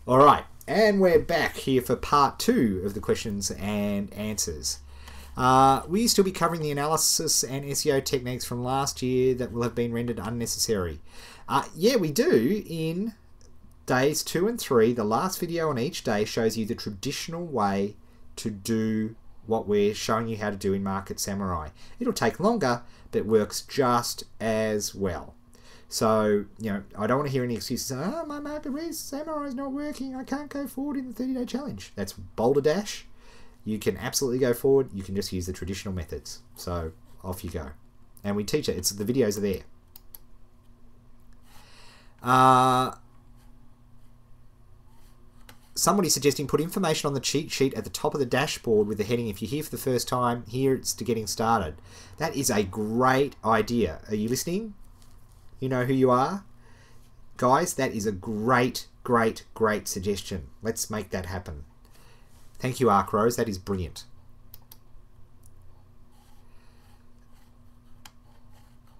All right, and we're back here for part 2 of the questions and answers. We still be covering the analysis and SEO techniques from last year that will have been rendered unnecessary. Yeah, we do. In days 2 and 3, the last video on each day shows you the traditional way to do what we're showing you how to do in Market Samurai. It'll take longer, but works just as well. So, you know, I don't want to hear any excuses. Oh, my Market Samurai is not working. I can't go forward in the 30-day challenge. That's Balderdash. You can absolutely go forward. You can just use the traditional methods. So, off you go. And we teach it. The videos are there. Somebody suggesting put information on the cheat sheet at the top of the dashboard with the heading, if you're here for the first time, here it's to getting started. That is a great idea. Are you listening? You know who you are? Guys, that is a great, great, great suggestion. Let's make that happen. Thank you, Arkrose. That is brilliant.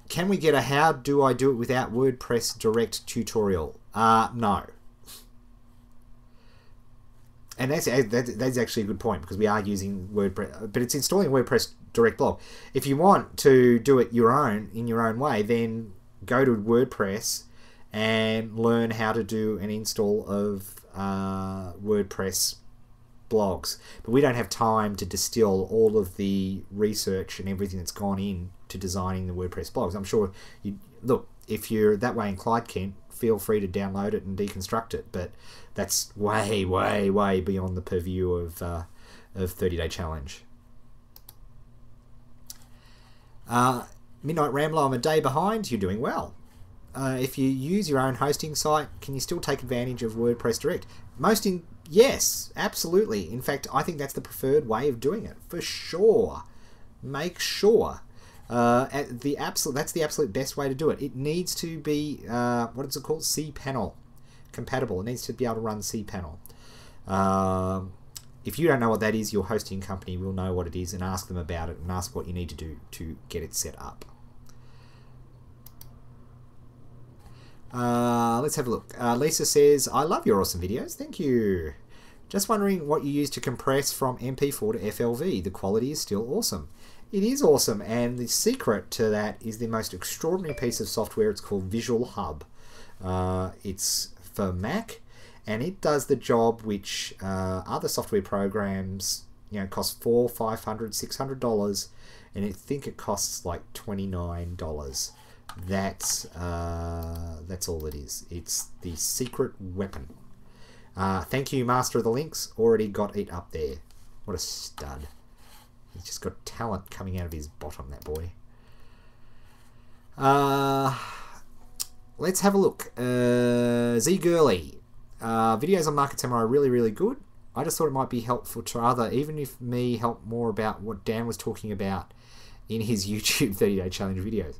Can we get a how do I do it without WordPress direct tutorial? No. And that's actually a good point, because we are using WordPress, but it's installing WordPress direct blog. If you want to do it in your own way, then go to WordPress and learn how to do an install of WordPress blogs. But we don't have time to distill all of the research and everything that's gone in to designing the WordPress blogs. I'm sure look, if you're that way inclined, Kent, feel free to download it and deconstruct it, but that's way, way, way beyond the purview of 30-day challenge. Midnight Rambler, I'm a day behind. You're doing well. If you use your own hosting site, can you still take advantage of WordPress Direct? Yes, absolutely. In fact, I think that's the preferred way of doing it, for sure. Make sure. That's the absolute best way to do it. It needs to be, what is it called? cPanel compatible. It needs to be able to run cPanel. If you don't know what that is, your hosting company will know what it is, and ask them about it and ask what you need to do to get it set up. Let's have a look. Lisa says, I love your awesome videos. Thank you. Just wondering what you use to compress from MP4 to FLV. The quality is still awesome. It is awesome, and the secret to that is the most extraordinary piece of software. It's called Visual Hub. It's for Mac, and it does the job which other software programs, you know, cost $400, $500, $600, and I think it costs like $29. That's all it is. It's the secret weapon. Thank you, Master of the Links. Already got it up there. What a stud. He's just got talent coming out of his bottom, that boy. Let's have a look. Z Gurley. Videos on Market Samurai are really, really good. I just thought it might be helpful to other, even if me help more about what Dan was talking about in his YouTube 30-day challenge videos.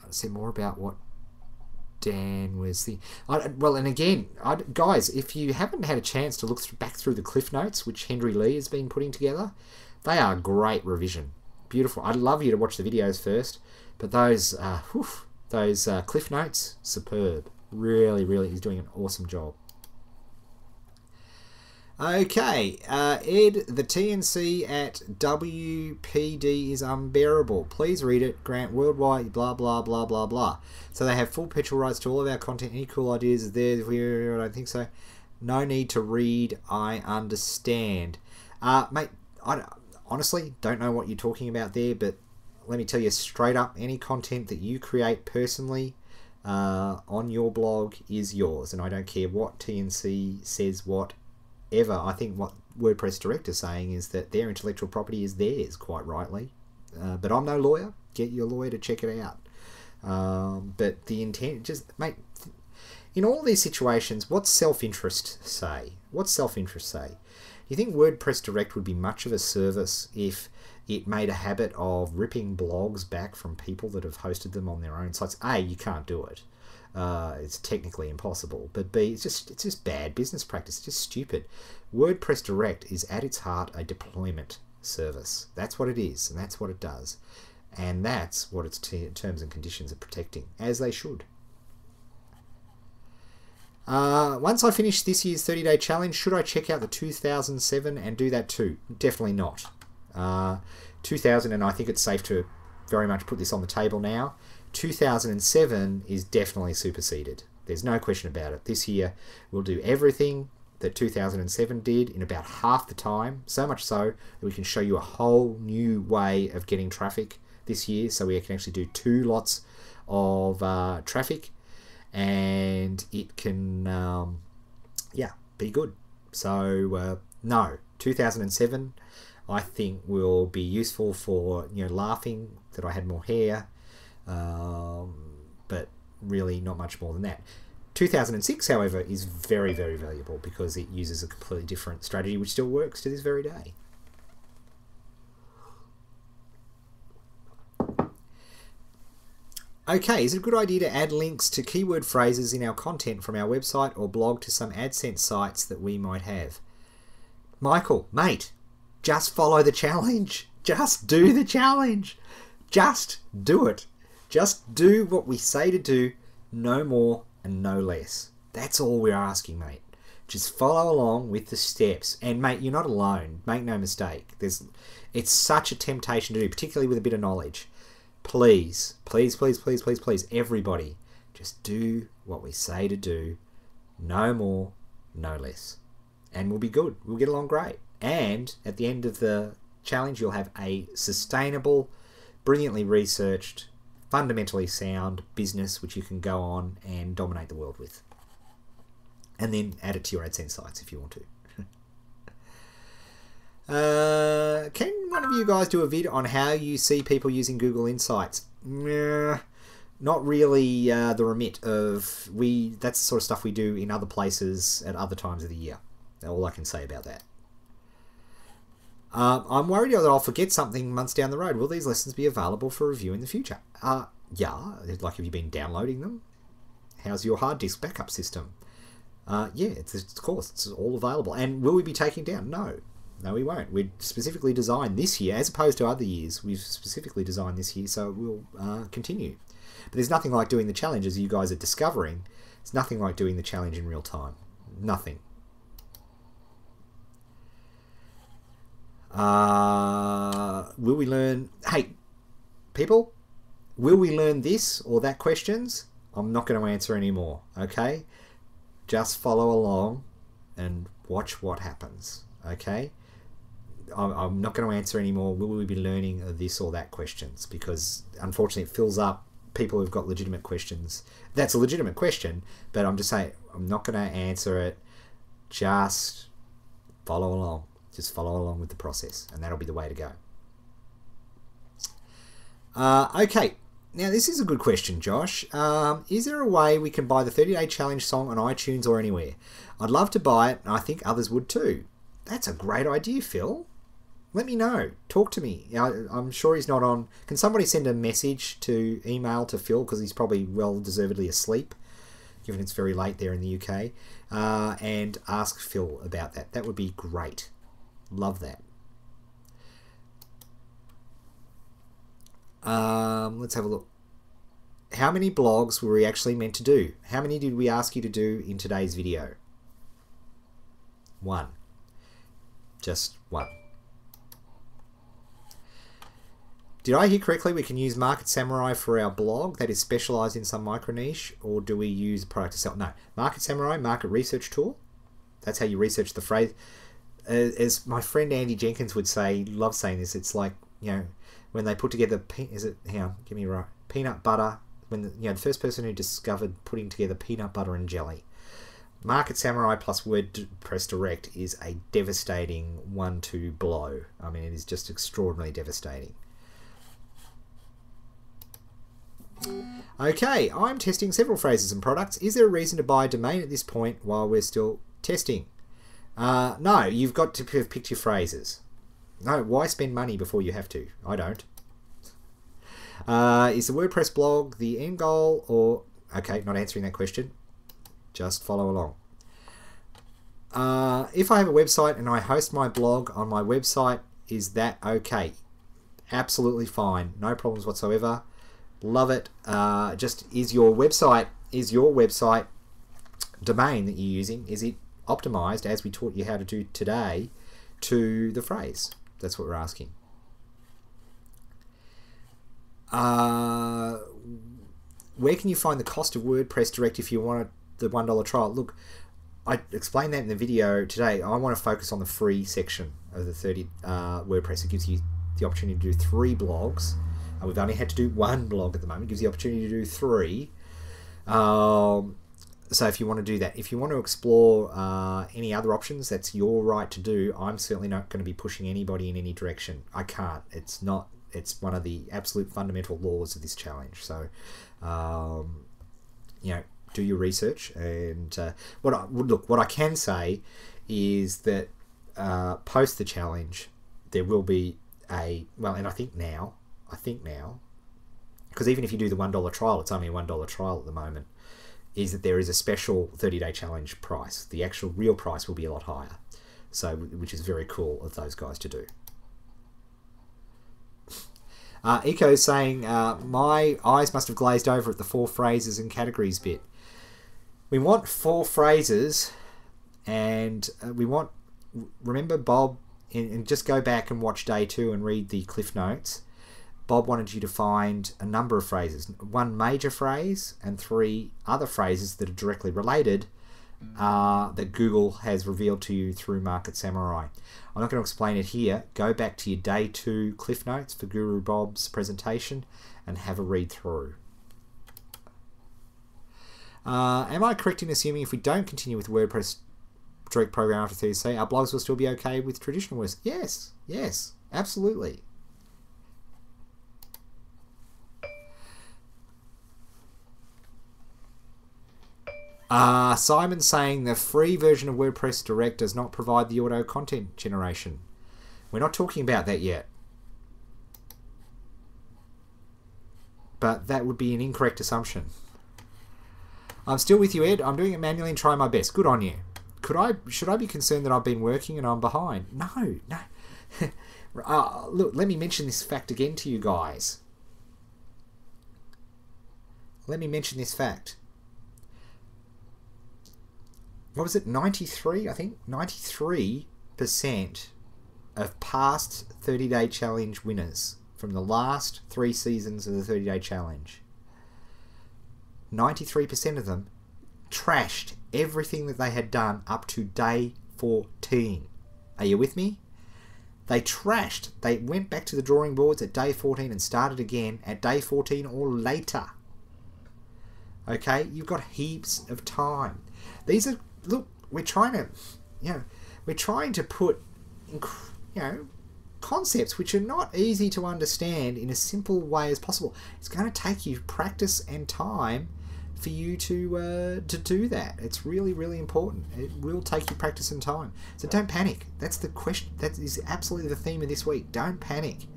I'll say more about what Dan was the... Well, and again, guys, if you haven't had a chance to look back through the Cliff Notes, which Henry Lee has been putting together, they are great revision. Beautiful. I'd love you to watch the videos first, but those Cliff Notes, superb. Really, really, he's doing an awesome job. Okay, Ed, the TNC at WPD is unbearable. Please read it. Grant worldwide, blah, blah, blah, blah, blah. So they have full perpetual rights to all of our content. Any cool ideas is there? I don't think so. No need to read. I understand. Mate, I honestly don't know what you're talking about there, but let me tell you straight up, any content that you create personally on your blog is yours, and I don't care what TNC says whatever. I think what WordPress Direct is saying is that their intellectual property is theirs, quite rightly. But I'm no lawyer. Get your lawyer to check it out. But the intent, just, mate, in all these situations, what's self-interest say? What's self-interest say? You think WordPress Direct would be much of a service if it made a habit of ripping blogs back from people that have hosted them on their own sites? A, you can't do it. It's technically impossible. But B, it's just bad business practice. It's just stupid. WordPress Direct is at its heart a deployment service. That's what it is, and that's what it does. And that's what its terms and conditions are protecting, as they should. Once I finish this year's 30-day challenge, should I check out the 2007 and do that too? Definitely not. 2000, and I think it's safe to very much put this on the table now, 2007 is definitely superseded. There's no question about it. This year we'll do everything that 2007 did in about half the time, so much so that we can show you a whole new way of getting traffic this year, so we can actually do 2 lots of traffic, and it can be good. So no, 2007 I think will be useful for laughing that I had more hair, but really not much more than that. 2006, however, is very, very valuable because it uses a completely different strategy which still works to this very day. Okay, is it a good idea to add links to keyword phrases in our content from our website or blog to some AdSense sites that we might have? Michael, mate, just follow the challenge. Just do the challenge. Just do it. Just do what we say to do, no more and no less. That's all we're asking, mate. Just follow along with the steps. And mate, you're not alone. Make no mistake. It's such a temptation to do, particularly with a bit of knowledge. Please, please, please, please, please, please, everybody, just do what we say to do, no more, no less. And we'll be good. We'll get along great. And at the end of the challenge, you'll have a sustainable, brilliantly researched, fundamentally sound business which you can go on and dominate the world with. And then add it to your AdSense sites if you want to. Can one of you guys do a vid on how you see people using Google Insights? Not really the remit of that's the sort of stuff we do in other places at other times of the year. All I can say about that. I'm worried that I'll forget something months down the road. Will these lessons be available for review in the future? Yeah. Like, have you been downloading them? How's your hard disk backup system? Yeah, of course, it's all available. And will we be taking down? No. No, we won't. We've specifically designed this year, as opposed to other years, we've specifically designed this year, so we'll continue. But there's nothing like doing the challenge, as you guys are discovering. It's nothing like doing the challenge in real time. Nothing. Will we learn... Hey, people, will we learn this or that questions? I'm not going to answer anymore, okay? Just follow along and watch what happens, okay? I'm not going to answer anymore. Will we be learning this or that questions? Because unfortunately it fills up people who've got legitimate questions. That's a legitimate question, but I'm just saying I'm not going to answer it. Just follow along. Just follow along with the process, and that'll be the way to go. Okay, now this is a good question, Josh. Is there a way we can buy the 30-day challenge song on iTunes or anywhere? I'd love to buy it, and I think others would too. That's a great idea, Phil. Let me know. Talk to me. I'm sure he's not on. Can somebody send a message to email to Phil, because he's probably well deservedly asleep, given it's very late there in the UK, and ask Phil about that. That would be great. Love that. Let's have a look. How many blogs were we actually meant to do? How many did we ask you to do in today's video? 1. Just 1. Did I hear correctly we can use Market Samurai for our blog that is specialized in some micro niche, or do we use a product to sell? No. Market Samurai, market research tool. That's how you research the phrase. As my friend Andy Jenkins would say, love saying this, it's like, when they put together, peanut butter, when the first person who discovered putting together peanut butter and jelly. Market Samurai plus WordPress Direct is a devastating 1-2 blow. I mean, it is just extraordinarily devastating. Okay, I'm testing several phrases and products. Is there a reason to buy a domain at this point while we're still testing? No, you've got to have picked your phrases. No, why spend money before you have to? I don't. Is the WordPress blog the end goal, or... Okay, not answering that question. Just follow along. If I have a website and I host my blog on my website, is that okay? Absolutely fine. No problems whatsoever. Love it. Just is your website domain that you're using, is it optimized, as we taught you how to do today, to the phrase? That's what we're asking. Where can you find the cost of WordPress Direct if you want the $1 trial? Look, I explained that in the video today. I want to focus on the free section of the 30 WordPress. It gives you the opportunity to do 3 blogs. We've only had to do 1 blog at the moment. It gives you the opportunity to do 3. So if you want to do that, if you want to explore any other options, that's your right to do. I'm certainly not going to be pushing anybody in any direction. I can't. It's not. It's one of the absolute fundamental laws of this challenge. So, you know, do your research. And what I can say is that post the challenge, there will be and I think now, because even if you do the $1 trial, it's only a $1 trial at the moment, is that there is a special 30-day challenge price. The actual real price will be a lot higher. So, which is very cool of those guys to do. Eco is saying, my eyes must have glazed over at the 4 phrases and categories bit. We want 4 phrases, and remember Bob, and just go back and watch day 2 and read the Cliff Notes. Bob wanted you to find a number of phrases, 1 major phrase and 3 other phrases that are directly related that Google has revealed to you through Market Samurai. I'm not going to explain it here. Go back to your day 2 Cliff Notes for Guru Bob's presentation and have a read through. Am I correct in assuming if we don't continue with WordPress Direct program after 30 our blogs will still be okay with traditional words? Yes, absolutely. Simon's saying the free version of WordPress Direct does not provide the auto content generation. We're not talking about that yet. But that would be an incorrect assumption. I'm still with you, Ed. I'm doing it manually and trying my best. Good on you. Should I be concerned that I've been working and I'm behind? No. Look, let me mention this fact again to you guys. Let me mention this fact. What was it? 93, I think? 93% of past 30-day challenge winners from the last 3 seasons of the 30-day challenge, 93% of them trashed everything that they had done up to day 14. Are you with me? They trashed. They went back to the drawing boards at day 14 and started again at day 14 or later. Okay? You've got heaps of time. These are... Look, we're trying to put, concepts which are not easy to understand in a simple way as possible. It's going to take you practice and time for you to do that. It's really, really important. It will take you practice and time. So don't panic. That's the question. That is absolutely the theme of this week. Don't panic.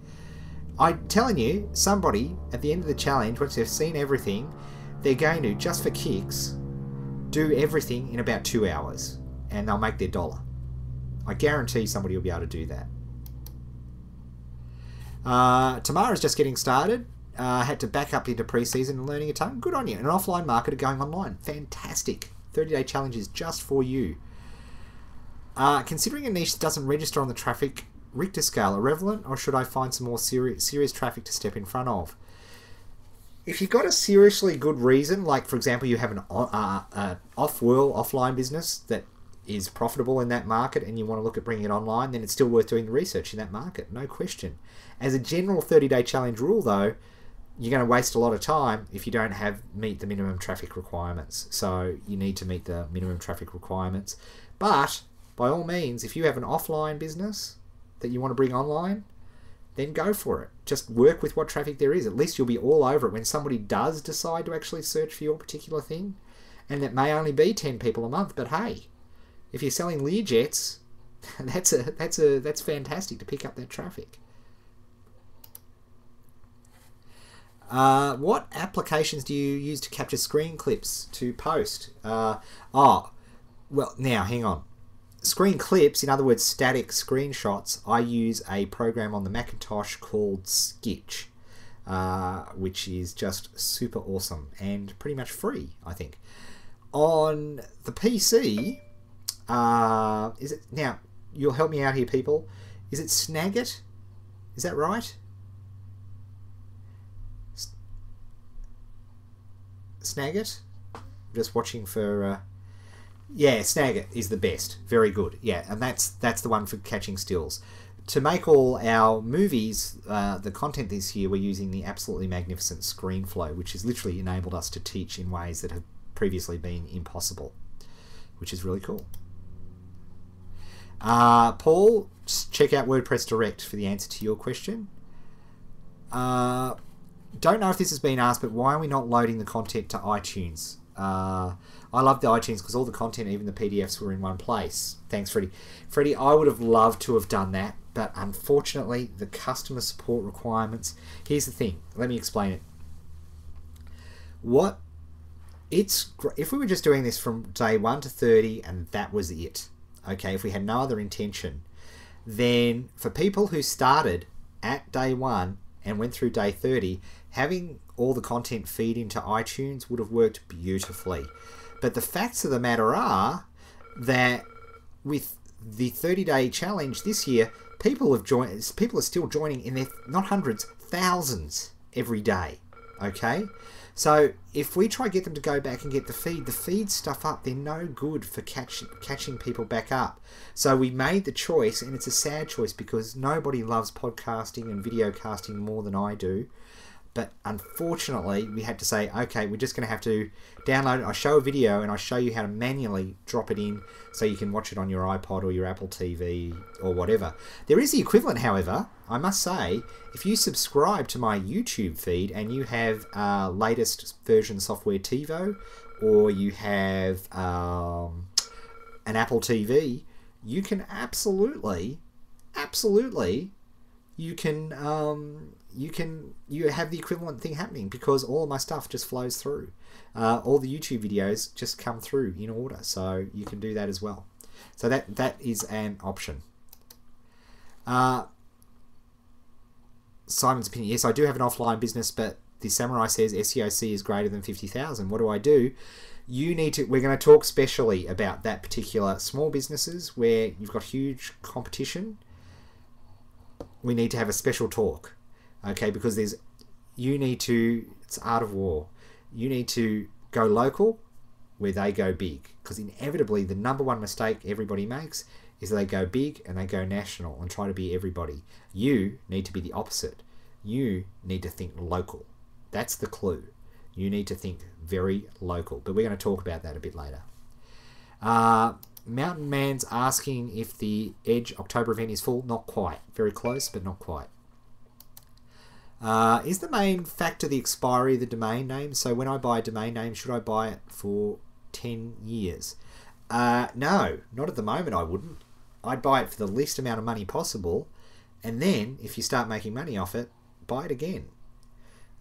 I'm telling you, somebody at the end of the challenge, once they've seen everything, they're going to, just for kicks, do everything in about 2 hours and they'll make their $1. I guarantee somebody will be able to do that. Tamara's just getting started. Had to back up into pre-season and learning a ton. Good on you. An offline marketer going online. Fantastic. 30-day challenge is just for you. Considering a niche that doesn't register on the traffic Richter scale, irrelevant, or should I find some more serious traffic to step in front of? If you've got a seriously good reason, like for example you have an off-world, offline business that is profitable in that market and you want to look at bringing it online, then it's still worth doing the research in that market, no question. As a general 30-day challenge rule though, you're going to waste a lot of time if you don't meet the minimum traffic requirements. So you need to meet the minimum traffic requirements. But by all means, if you have an offline business that you want to bring online, then go for it. Just work with what traffic there is. At least you'll be all over it when somebody does decide to actually search for your particular thing. And it may only be 10 people a month, but hey, if you're selling Learjets, that's fantastic to pick up that traffic. What applications do you use to capture screen clips to post? Well, now hang on. Screen clips, in other words, static screenshots, I use a program on the Macintosh called Skitch, which is just super awesome and pretty much free, I think. On the PC, is it now? You'll help me out here, people. Is it Snagit? Is that right? Snagit? Just watching for. Yeah, Snagit is the best. Very good. Yeah, and that's the one for catching stills. To make all our movies, the content this year, we're using the absolutely magnificent ScreenFlow, which has literally enabled us to teach in ways that have previously been impossible, which is really cool. Paul, check out WordPress Direct for the answer to your question. Don't know if this has been asked, but why are we not loading the content to iTunes? I love the iTunes because all the content, even the PDFs, were in one place. Thanks, Freddie. Freddie, I would have loved to have done that, but unfortunately, the customer support requirements... Here's the thing. Let me explain it. If we were just doing this from day 1 to 30 and that was it, okay, if we had no other intention, then for people who started at day 1 and went through day 30, having all the content feed into iTunes would have worked beautifully. But the facts of the matter are that with the 30-day challenge this year, people are still joining in their, not hundreds, thousands every day. Okay? So if we try to get them to go back and get the feed stuff up, they're no good for catching people back up. So we made the choice, and it's a sad choice because nobody loves podcasting and video casting more than I do. But unfortunately, we had to say, okay, we're just going to have to download it. I show a video and I show you how to manually drop it in so you can watch it on your iPod or your Apple TV or whatever. There is the equivalent, however, I must say, if you subscribe to my YouTube feed and you have latest version software TiVo or you have an Apple TV, you can absolutely, you have the equivalent thing happening because all of my stuff just flows through. All the YouTube videos just come through in order, so you can do that as well. So that is an option. Simon's opinion. Yes, I do have an offline business, but the Samurai says SEOC is greater than 50,000. What do I do? You need to. We're going to talk specially about that particular small businesses where you've got huge competition. We need to have a special talk, okay? Because it's art of war. You need to go local where they go big, because inevitably the number one mistake everybody makes is they go big and they go national and try to be everybody. You need to be the opposite. You need to think local. That's the clue. You need to think very local, but we're going to talk about that a bit later. Mountain Man's asking if the Edge October event is full. Not quite. Very close, but not quite. Is the main factor the expiry of the domain name? So when I buy a domain name, should I buy it for 10 years? No, not at the moment I wouldn't. I'd buy it for the least amount of money possible, and then, if you start making money off it, buy it again.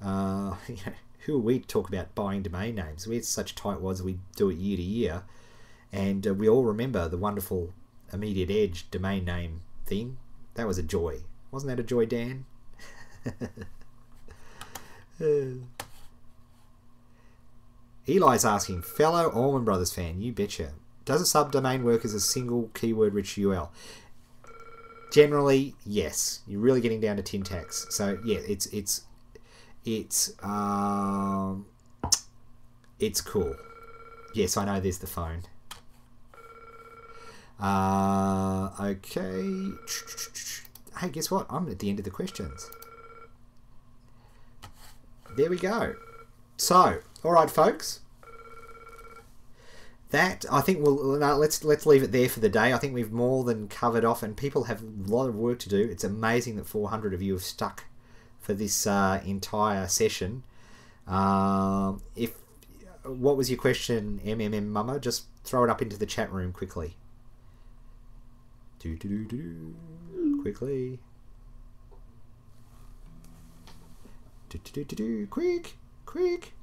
Who are we to talk about buying domain names? We're such tightwads, we do it year to year. And we all remember the wonderful Immediate Edge domain name thing. That was a joy. Wasn't that a joy, Dan? Eli's asking, fellow Allman Brothers fan, you betcha. Does a subdomain work as a single keyword rich URL? Generally, yes. You're really getting down to tin tacks. So yeah, it's cool. Yes, I know. There's the phone. Okay. Hey, guess what? I'm at the end of the questions. There we go. So, all right, folks. That, I think let's leave it there for the day. I think we've more than covered off, and people have a lot of work to do. It's amazing that 400 of you have stuck for this entire session. What was your question, MMM Mama? Just throw it up into the chat room quickly. Quickly. Quick.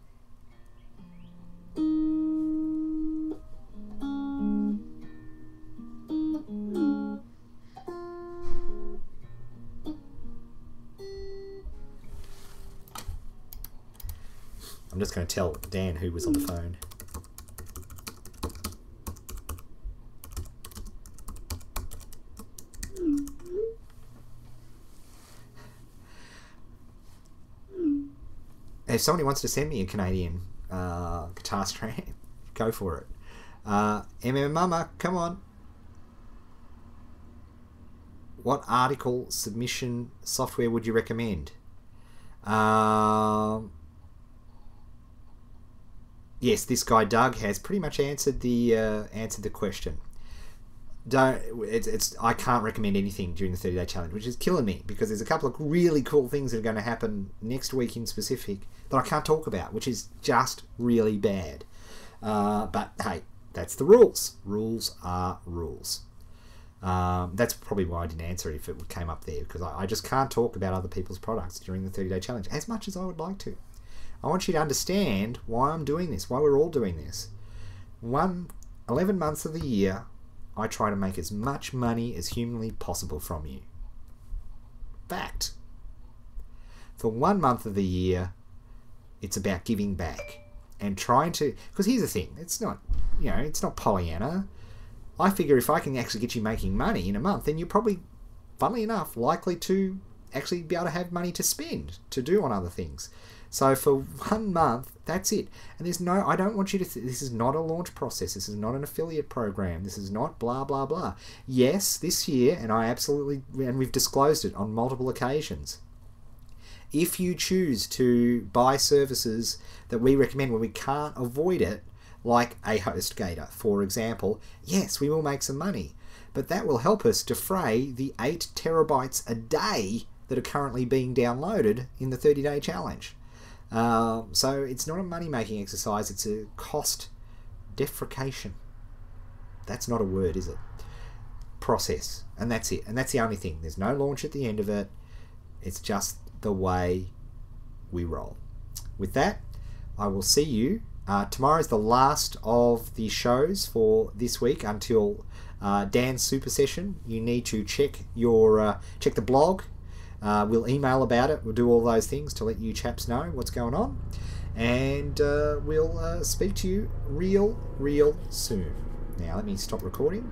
I'm just going to tell Dan who was on the phone. if somebody wants to send me a Canadian guitar strap, go for it. Mama, come on. What article submission software would you recommend? Yes, this guy Doug has pretty much answered the question. I can't recommend anything during the 30-day challenge, which is killing me, because there's a couple of really cool things that are going to happen next week in specific that I can't talk about, which is just really bad. But hey, that's the rules. Rules are rules. That's probably why I didn't answer it if it came up there, because I just can't talk about other people's products during the 30-day challenge as much as I would like to. I want you to understand why I'm doing this, why we're all doing this. 11 months of the year, I try to make as much money as humanly possible from you. Fact. For 1 month of the year, it's about giving back and trying to, because here's the thing, it's not Pollyanna. I figure if I can actually get you making money in a month, then you're probably, funnily enough, likely to actually be able to have money to spend, to do on other things. So for 1 month, that's it. And I don't want you to, this is not a launch process. This is not an affiliate program. This is not blah, blah, blah. Yes, this year, and we've disclosed it on multiple occasions. If you choose to buy services that we recommend when we can't avoid it, like a HostGator, for example, yes, we will make some money. But that will help us defray the 8 terabytes a day that are currently being downloaded in the 30-day challenge. So it's not a money-making exercise, it's a cost defrication. That's not a word, is it? Process. And that's it. And that's the only thing. There's no launch at the end of it. It's just the way we roll. With that, I will see you. Tomorrow is the last of the shows for this week until Dan's Super Session. You need to check the blog. We'll email about it. We'll do all those things to let you chaps know what's going on. And we'll speak to you real soon. Now, let me stop recording.